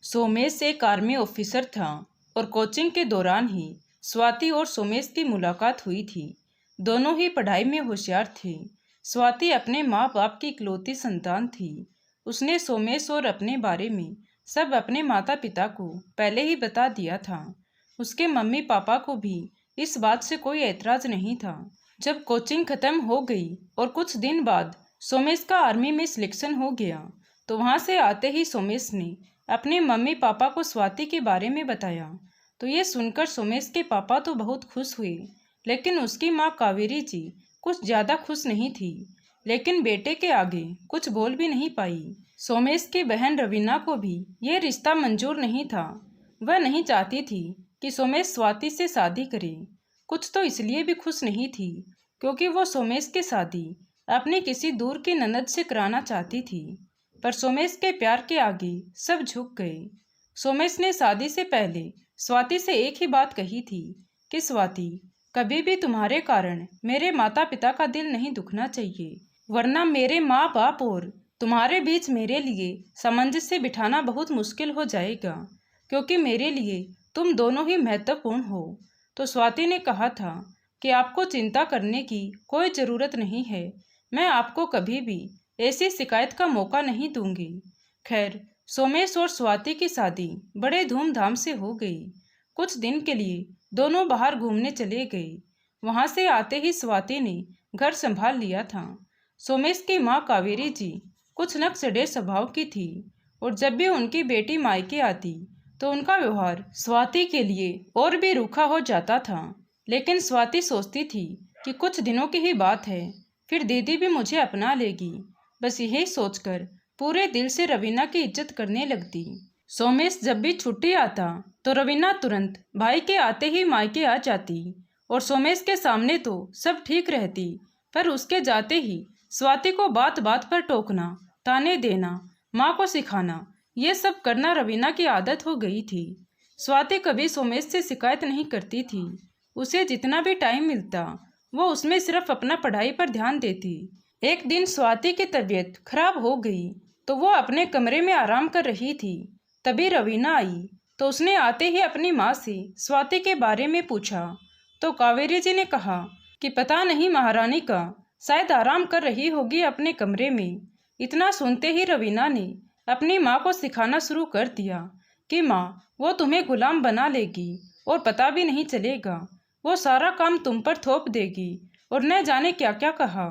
सोमेश एक army officer था और कोचिंग के दौरान ही स्वाति और सोमेश की मुलाकात हुई थी। दोनों ही पढ़ाई में होशियार थे। स्वाति अपने माँ बाप की इकलौती संतान थी। उसने सोमेश और अपने बारे में सब अपने माता पिता को पहले ही बता दिया था। उसके मम्मी पापा को भी इस बात से कोई ऐतराज नहीं था। जब कोचिंग खत्म हो गई और कुछ दिन बाद सोमेश का आर्मी में सिलेक्शन हो गया तो वहाँ से आते ही सोमेश ने अपने मम्मी पापा को स्वाति के बारे में बताया। तो ये सुनकर सोमेश के पापा तो बहुत खुश हुए, लेकिन उसकी माँ कावेरी जी कुछ ज़्यादा खुश नहीं थी। लेकिन बेटे के आगे कुछ बोल भी नहीं पाई। सोमेश की बहन रवीना को भी ये रिश्ता मंजूर नहीं था। वह नहीं चाहती थी कि सोमेश स्वाति से शादी करे। कुछ तो इसलिए भी खुश नहीं थी क्योंकि वो सोमेश की शादी अपनी किसी दूर की ननद से कराना चाहती थी। पर सोमेश के प्यार के आगे सब झुक गए। सोमेश ने शादी से पहले स्वाति से एक ही बात कही थी कि स्वाति, कभी भी तुम्हारे कारण मेरे माता पिता का दिल नहीं दुखना चाहिए, वरना मेरे माँ बाप और तुम्हारे बीच मेरे लिए सामंजस्य बिठाना बहुत मुश्किल हो जाएगा, क्योंकि मेरे लिए तुम दोनों ही महत्वपूर्ण हो। तो स्वाति ने कहा था कि आपको चिंता करने की कोई ज़रूरत नहीं है, मैं आपको कभी भी ऐसी शिकायत का मौका नहीं दूंगी। खैर, सोमेश और स्वाति की शादी बड़े धूमधाम से हो गई। कुछ दिन के लिए दोनों बाहर घूमने चले गए। वहां से आते ही स्वाति ने घर संभाल लिया था। सोमेश की माँ कावेरी जी कुछ नक्सड़े स्वभाव की थी और जब भी उनकी बेटी मायके आती तो उनका व्यवहार स्वाति के लिए और भी रूखा हो जाता था। लेकिन स्वाति सोचती थी कि कुछ दिनों की ही बात है, फिर दीदी भी मुझे अपना लेगी। बस यही सोचकर पूरे दिल से रवीना की इज्जत करने लगती। सोमेश जब भी छुट्टी आता तो रवीना तुरंत भाई के आते ही मायके आ जाती और सोमेश के सामने तो सब ठीक रहती, पर उसके जाते ही स्वाति को बात बात पर टोकना, ताने देना, माँ को सिखाना, ये सब करना रवीना की आदत हो गई थी। स्वाति कभी सोमेश से शिकायत नहीं करती थी। उसे जितना भी टाइम मिलता वो उसमें सिर्फ अपना पढ़ाई पर ध्यान देती। एक दिन स्वाति की तबीयत खराब हो गई तो वो अपने कमरे में आराम कर रही थी। तभी रवीना आई तो उसने आते ही अपनी माँ से स्वाति के बारे में पूछा। तो कावेरी जी ने कहा कि पता नहीं महारानी का, शायद आराम कर रही होगी अपने कमरे में। इतना सुनते ही रवीना ने अपनी माँ को सिखाना शुरू कर दिया कि माँ, वो तुम्हें गुलाम बना लेगी और पता भी नहीं चलेगा, वो सारा काम तुम पर थोप देगी और न जाने क्या क्या कहा।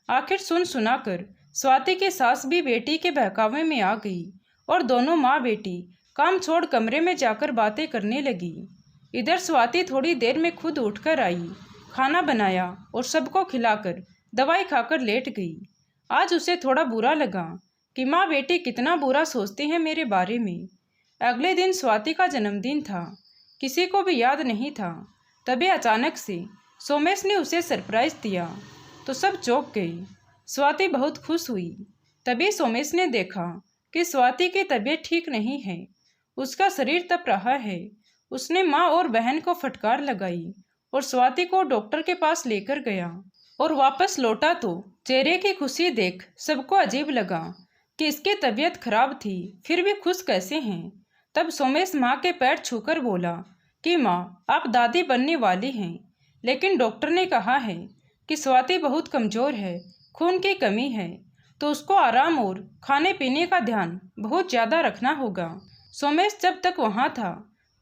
आखिर सुन सुनाकर स्वाति की सास भी बेटी के बहकावे में आ गई और दोनों माँ बेटी काम छोड़ कमरे में जाकर बातें करने लगी। इधर स्वाति थोड़ी देर में खुद उठकर आई, खाना बनाया और सबको खिलाकर दवाई खाकर लेट गई। आज उसे थोड़ा बुरा लगा कि माँ बेटी कितना बुरा सोचती हैं मेरे बारे में। अगले दिन स्वाति का जन्मदिन था, किसी को भी याद नहीं था। तभी अचानक से सोमेश ने उसे सरप्राइज दिया तो सब चौंक गई। स्वाति बहुत खुश हुई। तभी सोमेश ने देखा कि स्वाति की तबीयत ठीक नहीं है, उसका शरीर तप रहा है। उसने माँ और बहन को फटकार लगाई और स्वाति को डॉक्टर के पास लेकर गया और वापस लौटा तो चेहरे की खुशी देख सबको अजीब लगा कि इसकी तबीयत खराब थी फिर भी खुश कैसे हैं। तब सोमेश माँ के पैर छूकर बोला कि माँ, आप दादी बनने वाली हैं, लेकिन डॉक्टर ने कहा है कि स्वाति बहुत कमज़ोर है, खून की कमी है, तो उसको आराम और खाने पीने का ध्यान बहुत ज़्यादा रखना होगा। सोमेश जब तक वहाँ था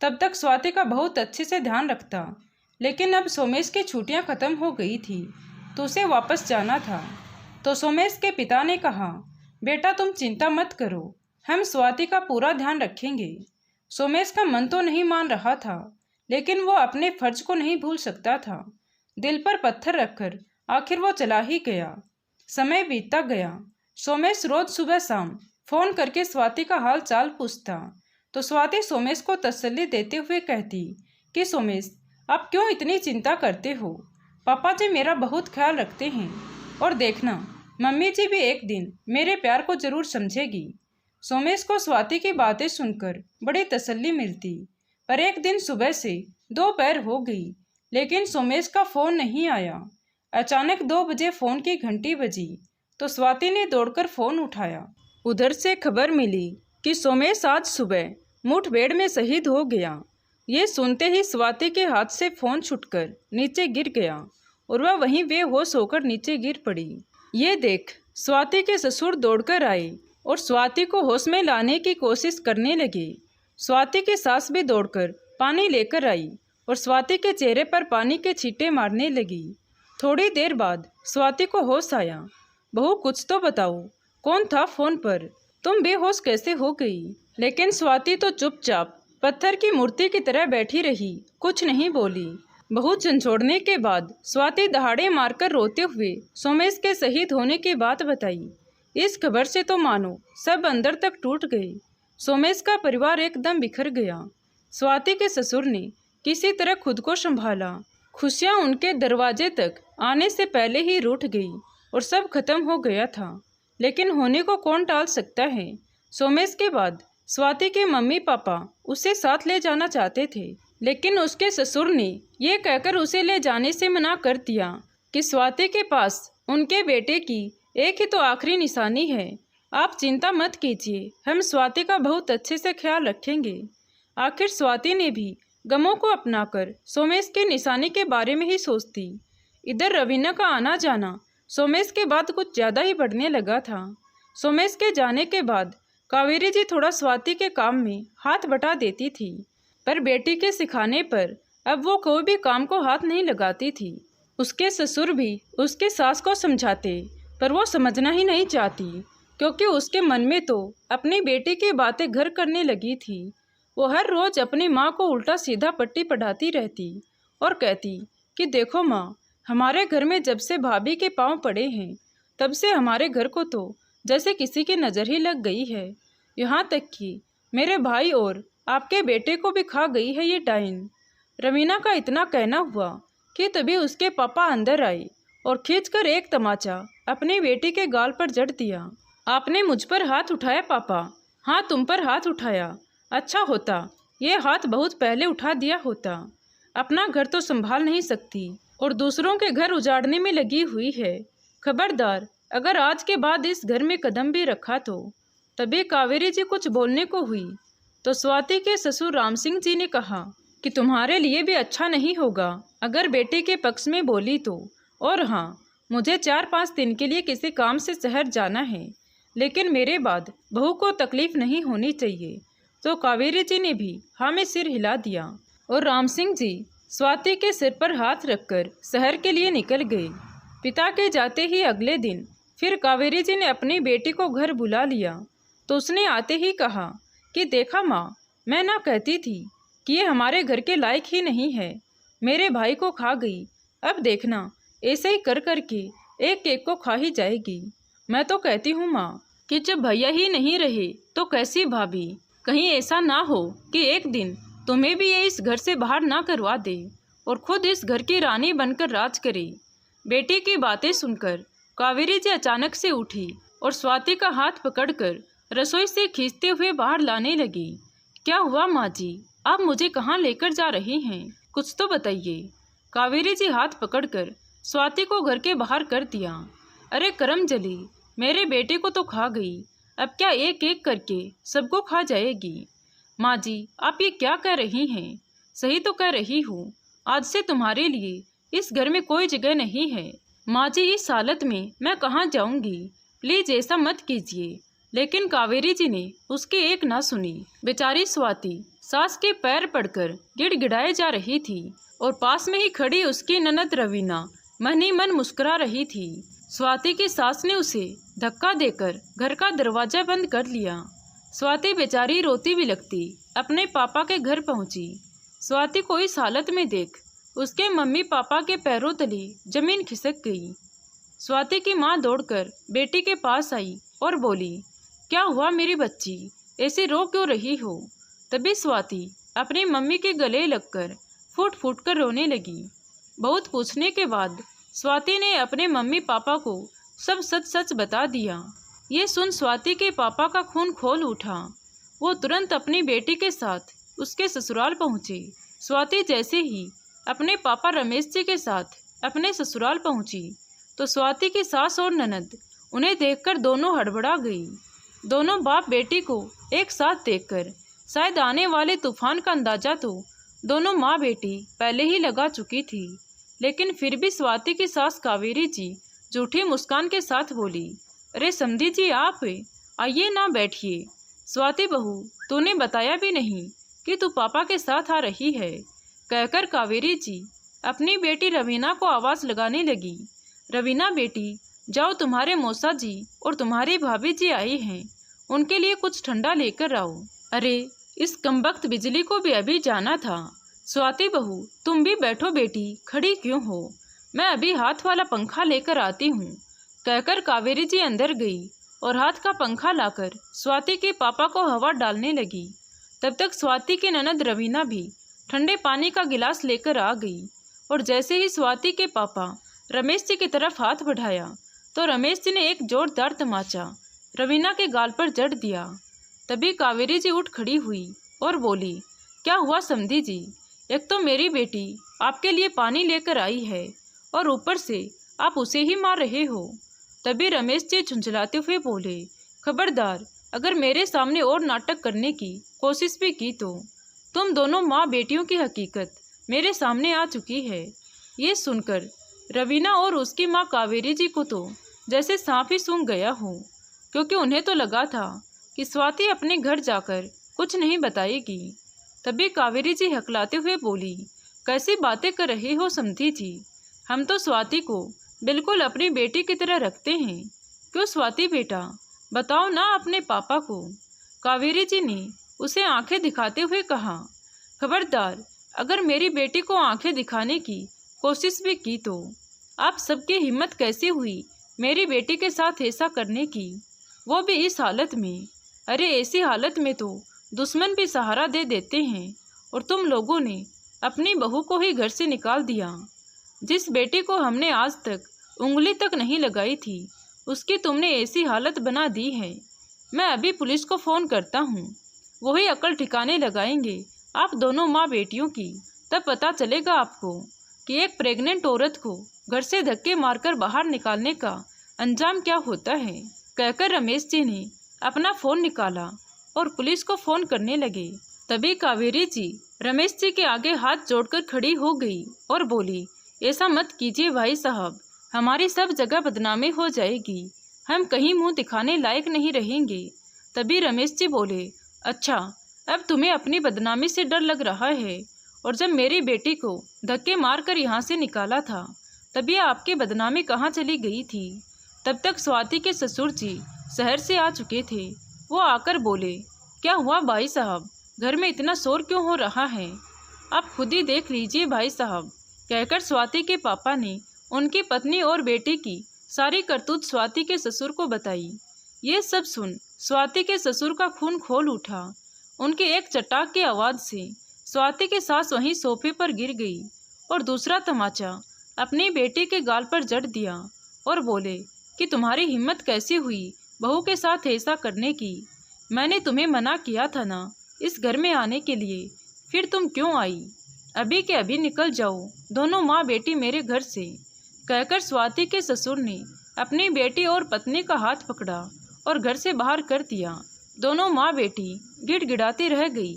तब तक स्वाति का बहुत अच्छे से ध्यान रखता, लेकिन अब सोमेश की छुट्टियाँ ख़त्म हो गई थी तो उसे वापस जाना था। तो सोमेश के पिता ने कहा, बेटा तुम चिंता मत करो, हम स्वाति का पूरा ध्यान रखेंगे। सोमेश का मन तो नहीं मान रहा था, लेकिन वो अपने फर्ज को नहीं भूल सकता था। दिल पर पत्थर रखकर आखिर वो चला ही गया। समय बीतता गया। सोमेश रोज सुबह शाम फोन करके स्वाति का हाल चाल पूछता तो स्वाति सोमेश को तसल्ली देते हुए कहती कि सोमेश, आप क्यों इतनी चिंता करते हो, पापा जी मेरा बहुत ख्याल रखते हैं और देखना मम्मी जी भी एक दिन मेरे प्यार को जरूर समझेगी। सोमेश को स्वाति की बातें सुनकर बड़ी तसल्ली मिलती। पर एक दिन सुबह से दोपहर हो गई लेकिन सोमेश का फोन नहीं आया। अचानक 2 बजे फोन की घंटी बजी तो स्वाति ने दौड़कर फोन उठाया। उधर से खबर मिली कि सोमेश आज सुबह मुठभेड़ में शहीद हो गया। ये सुनते ही स्वाति के हाथ से फोन छूटकर नीचे गिर गया और वह वहीं बेहोश होकर नीचे गिर पड़ी। ये देख स्वाति के ससुर दौड़कर आए और स्वाति को होश में लाने की कोशिश करने लगे। स्वाति की सास भी दौड़कर पानी लेकर आई और स्वाति के चेहरे पर पानी के छींटे मारने लगी। थोड़ी देर बाद स्वाति को होश आया। बहू कुछ तो बताओ, कौन था फोन पर? तुम बेहोश कैसे हो गई? लेकिन स्वाति तो चुपचाप पत्थर की मूर्ति की तरह बैठी रही, कुछ नहीं बोली। बहुत झंझोड़ने के बाद स्वाति दहाड़े मारकर रोते हुए सोमेश के शहीद होने की बात बताई। इस खबर से तो मानो सब अंदर तक टूट गए। सोमेश का परिवार एकदम बिखर गया। स्वाति के ससुर ने किसी तरह खुद को संभाला। खुशियां उनके दरवाजे तक आने से पहले ही रूठ गई और सब खत्म हो गया था। लेकिन होने को कौन टाल सकता है। सोमेश के बाद स्वाति के मम्मी पापा उसे साथ ले जाना चाहते थे, लेकिन उसके ससुर ने ये कहकर उसे ले जाने से मना कर दिया कि स्वाति के पास उनके बेटे की एक ही तो आखिरी निशानी है। आप चिंता मत कीजिए, हम स्वाति का बहुत अच्छे से ख्याल रखेंगे। आखिर स्वाति ने भी गमों को अपनाकर सोमेश की निशानी के बारे में ही सोचती। इधर रवीना का आना जाना सोमेश के बाद कुछ ज़्यादा ही बढ़ने लगा था। सोमेश के जाने के बाद कावेरी जी थोड़ा स्वाति के काम में हाथ बटा देती थी, पर बेटी के सिखाने पर अब वो कोई भी काम को हाथ नहीं लगाती थी। उसके ससुर भी उसके सास को समझाते, पर वो समझना ही नहीं चाहती, क्योंकि उसके मन में तो अपनी बेटी की बातें घर करने लगी थी। वो हर रोज़ अपनी माँ को उल्टा सीधा पट्टी पढ़ाती रहती और कहती कि देखो माँ, हमारे घर में जब से भाभी के पाँव पड़े हैं तब से हमारे घर को तो जैसे किसी की नज़र ही लग गई है। यहाँ तक कि मेरे भाई और आपके बेटे को भी खा गई है ये डाइन। रवीना का इतना कहना हुआ कि तभी उसके पापा अंदर आए और खींचकर एक तमाचा अपनी बेटी के गाल पर जड़ दिया। आपने मुझ पर हाथ उठाया पापा? हाँ, तुम पर हाथ उठाया। अच्छा होता ये हाथ बहुत पहले उठा दिया होता। अपना घर तो संभाल नहीं सकती और दूसरों के घर उजाड़ने में लगी हुई है। खबरदार, अगर आज के बाद इस घर में कदम भी रखा तो। तभी कावेरी जी कुछ बोलने को हुई तो स्वाति के ससुर राम सिंह जी ने कहा कि तुम्हारे लिए भी अच्छा नहीं होगा अगर बेटे के पक्ष में बोली तो। और हाँ, मुझे 4-5 दिन के लिए किसी काम से शहर जाना है, लेकिन मेरे बाद बहू को तकलीफ नहीं होनी चाहिए। तो कावेरी जी ने भी हाँ में सिर हिला दिया और राम सिंह जी स्वाति के सिर पर हाथ रखकर शहर के लिए निकल गए। पिता के जाते ही अगले दिन फिर कावेरी जी ने अपनी बेटी को घर बुला लिया तो उसने आते ही कहा कि देखा माँ, मैं ना कहती थी कि ये हमारे घर के लायक ही नहीं है। मेरे भाई को खा गई, अब देखना ऐसे ही कर करके एक एक को खा ही जाएगी। मैं तो कहती हूँ माँ कि जब भैया ही नहीं रहे तो कैसी भाभी? कहीं ऐसा ना हो कि एक दिन तुम्हें भी ये इस घर से बाहर ना करवा दे और खुद इस घर की रानी बनकर राज करे। बेटी की बातें सुनकर कावेरी जी अचानक से उठी और स्वाति का हाथ पकड़कर रसोई से खींचते हुए बाहर लाने लगी। क्या हुआ माँ जी, आप मुझे कहाँ लेकर जा रही हैं? कुछ तो बताइए। कावेरी जी हाथ पकड़कर स्वाति को घर के बाहर कर दिया। अरे करमजली, मेरे बेटे को तो खा गई, अब क्या एक एक करके सबको खा जाएगी? माँ जी, आप ये क्या कह रही हैं? सही तो कह रही हूँ, आज से तुम्हारे लिए इस घर में कोई जगह नहीं है। माँ जी, इस हालत में मैं कहाँ जाऊँगी? प्लीज ऐसा मत कीजिए। लेकिन कावेरी जी ने उसकी एक ना सुनी। बेचारी स्वाति सास के पैर पड़कर गिड़गिड़ाए जा रही थी और पास में ही खड़ी उसकी ननद रवीना मन ही मन मुस्कुरा रही थी। स्वाति की सास ने उसे धक्का देकर घर का दरवाजा बंद कर लिया। स्वाति बेचारी रोती बिलखती अपने पापा के घर पहुंची। स्वाति को इस हालत में देख उसके मम्मी पापा के पैरों तले जमीन खिसक गई। स्वाति की माँ दौड़कर बेटी के पास आई और बोली, क्या हुआ मेरी बच्ची, ऐसे रो क्यों रही हो? तभी स्वाति अपनी मम्मी के गले लगकर फूट फूट कर रोने लगी। बहुत पूछने के बाद स्वाति ने अपने मम्मी पापा को सब सच सच बता दिया। ये सुन स्वाति के पापा का खून खोल उठा। वो तुरंत अपनी बेटी के साथ उसके ससुराल पहुँचे। स्वाति जैसे ही अपने पापा रमेश जी के साथ अपने ससुराल पहुँची तो स्वाति की सास और ननद उन्हें देखकर दोनों हड़बड़ा गई। दोनों बाप बेटी को एक साथ देखकर शायद आने वाले तूफान का अंदाजा तो दोनों माँ बेटी पहले ही लगा चुकी थी, लेकिन फिर भी स्वाति की सास कावेरी जी झूठी मुस्कान के साथ बोली, अरे समधी जी आप आइए ना बैठिए। स्वाति बहू, तूने बताया भी नहीं कि तू पापा के साथ आ रही है, कहकर कावेरी जी अपनी बेटी रवीना को आवाज़ लगाने लगी। रवीना बेटी, जाओ, तुम्हारे मौसा जी और तुम्हारी भाभी जी आई हैं, उनके लिए कुछ ठंडा लेकर आओ। अरे इस कमबख्त बिजली को भी अभी जाना था। स्वाति बहू, तुम भी बैठो बेटी, खड़ी क्यों हो, मैं अभी हाथ वाला पंखा लेकर आती हूँ, कहकर कावेरी जी अंदर गई और हाथ का पंखा लाकर स्वाति के पापा को हवा डालने लगी। तब तक स्वाति की ननद रवीना भी ठंडे पानी का गिलास लेकर आ गई और जैसे ही स्वाति के पापा रमेश जी की तरफ हाथ बढ़ाया तो रमेश जी ने एक जोरदार तमाचा रवीना के गाल पर जड़ दिया। तभी कावेरी जी उठ खड़ी हुई और बोली, क्या हुआ समधी जी, एक तो मेरी बेटी आपके लिए पानी लेकर आई है और ऊपर से आप उसे ही मार रहे हो। तभी रमेश जी झुंझलाते हुए बोले, खबरदार, अगर मेरे सामने और नाटक करने की कोशिश भी की तो तुम दोनों माँ बेटियों की हकीकत मेरे सामने आ चुकी है। ये सुनकर रवीना और उसकी माँ कावेरी जी को तो जैसे सांप ही सूंघ गया हो, क्योंकि उन्हें तो लगा था कि स्वाति अपने घर जाकर कुछ नहीं बताएगी। तभी कावेरी जी हकलाते हुए बोली, कैसी बातें कर रहे हो समधी जी, हम तो स्वाति को बिल्कुल अपनी बेटी की तरह रखते हैं। क्यों स्वाति बेटा, बताओ ना अपने पापा को। कावेरी जी ने उसे आंखें दिखाते हुए कहा, खबरदार, अगर मेरी बेटी को आंखें दिखाने की कोशिश भी की तो आप सबकी हिम्मत कैसी हुई मेरी बेटी के साथ ऐसा करने की, वो भी इस हालत में। अरे ऐसी हालत में तो दुश्मन भी सहारा दे देते हैं और तुम लोगों ने अपनी बहू को ही घर से निकाल दिया। जिस बेटी को हमने आज तक उंगली तक नहीं लगाई थी उसकी तुमने ऐसी हालत बना दी है। मैं अभी पुलिस को फ़ोन करता हूँ, वही अकल ठिकाने लगाएंगे आप दोनों माँ बेटियों की। तब पता चलेगा आपको कि एक प्रेग्नेंट औरत को घर से धक्के मारकर बाहर निकालने का अंजाम क्या होता है, कहकर रमेश जी ने अपना फ़ोन निकाला और पुलिस को फ़ोन करने लगे। तभी कावेरी जी रमेश जी के आगे हाथ जोड़कर खड़ी हो गई और बोली, ऐसा मत कीजिए भाई साहब, हमारी सब जगह बदनामी हो जाएगी, हम कहीं मुंह दिखाने लायक नहीं रहेंगे। तभी रमेश जी बोले, अच्छा, अब तुम्हें अपनी बदनामी से डर लग रहा है, और जब मेरी बेटी को धक्के मारकर यहाँ से निकाला था तभी आपकी बदनामी कहाँ चली गई थी। तब तक स्वाति के ससुर जी शहर से आ चुके थे। वो आकर बोले, क्या हुआ भाई साहब, घर में इतना शोर क्यों हो रहा है, आप खुद ही देख लीजिए भाई साहब, कहकर स्वाति के पापा ने उनकी पत्नी और बेटी की सारी करतूत स्वाति के ससुर को बताई। ये सब सुन स्वाति के ससुर का खून खोल उठा। उनके एक चटाक की आवाज़ से स्वाति की सास वहीं सोफे पर गिर गई और दूसरा तमाचा अपनी बेटी के गाल पर जड़ दिया और बोले कि तुम्हारी हिम्मत कैसी हुई बहू के साथ ऐसा करने की, मैंने तुम्हें मना किया था ना इस घर में आने के लिए, फिर तुम क्यों आई, अभी के अभी निकल जाओ दोनों माँ बेटी मेरे घर से, कहकर स्वाति के ससुर ने अपनी बेटी और पत्नी का हाथ पकड़ा और घर से बाहर कर दिया। दोनों माँ बेटी गिड़गिड़ाती रह गई,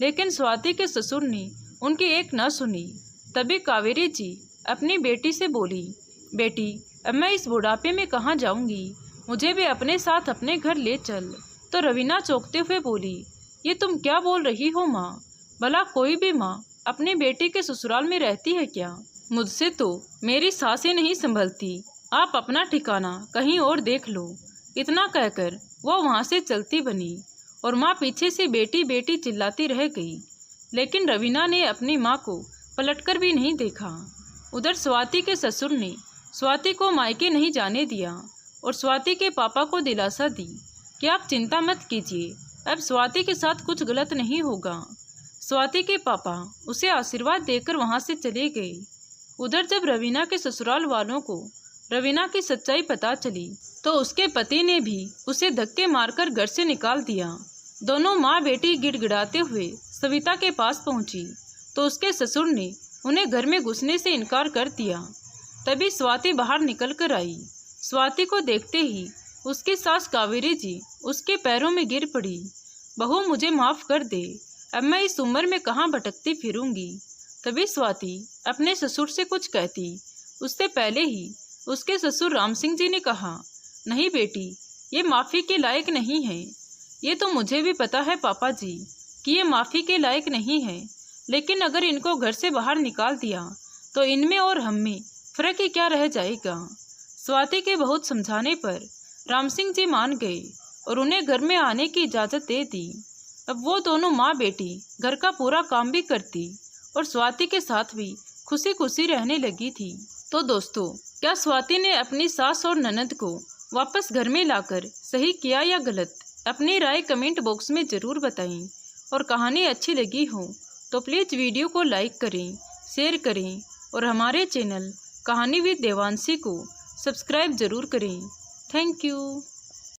लेकिन स्वाति के ससुर ने उनकी एक न सुनी। तभी कावेरी जी अपनी बेटी से बोली, बेटी, अब मैं इस बुढ़ापे में कहाँ जाऊँगी, मुझे भी अपने साथ अपने घर ले चल। तो रवीना चौंकते हुए बोली, ये तुम क्या बोल रही हो माँ, भला कोई भी माँ अपनी बेटी के ससुराल में रहती है क्या, मुझसे तो मेरी सासें नहीं संभलती, आप अपना ठिकाना कहीं और देख लो। इतना कहकर वो वहाँ से चलती बनी और माँ पीछे से बेटी बेटी चिल्लाती रह गई, लेकिन रवीना ने अपनी माँ को पलटकर भी नहीं देखा। उधर स्वाति के ससुर ने स्वाति को मायके नहीं जाने दिया और स्वाति के पापा को दिलासा दी कि आप चिंता मत कीजिए, अब स्वाति के साथ कुछ गलत नहीं होगा। स्वाति के पापा उसे आशीर्वाद देकर वहाँ से चले गए। उधर जब रवीना के ससुराल वालों को रवीना की सच्चाई पता चली तो उसके पति ने भी उसे धक्के मारकर घर से निकाल दिया। दोनों माँ बेटी गिड़गिड़ाते हुए सविता के पास पहुंची तो उसके ससुर ने उन्हें घर में घुसने से इनकार कर दिया। तभी स्वाति बाहर निकल कर आई। स्वाति को देखते ही उसकी सास कावेरी जी उसके पैरों में गिर पड़ी। बहू मुझे माफ़ कर दे, अब मैं इस उम्र में कहाँ भटकती फिरूंगी। तभी स्वाति अपने ससुर से कुछ कहती, उससे पहले ही उसके ससुर राम सिंह जी ने कहा, नहीं बेटी, ये माफ़ी के लायक नहीं है। ये तो मुझे भी पता है पापा जी कि ये माफ़ी के लायक नहीं है, लेकिन अगर इनको घर से बाहर निकाल दिया तो इनमें और हम में फ़र्क ही क्या रह जाएगा। स्वाति के बहुत समझाने पर राम सिंह जी मान गए और उन्हें घर में आने की इजाज़त दे दी। अब वो दोनों माँ बेटी घर का पूरा काम भी करती और स्वाति के साथ भी खुशी खुशी रहने लगी थी। तो दोस्तों, क्या स्वाति ने अपनी सास और ननद को वापस घर में लाकर सही किया या गलत? अपनी राय कमेंट बॉक्स में ज़रूर बताएं। और कहानी अच्छी लगी हो तो प्लीज़ वीडियो को लाइक करें, शेयर करें और हमारे चैनल कहानी विद देवांशी को सब्सक्राइब ज़रूर करें। Thank you.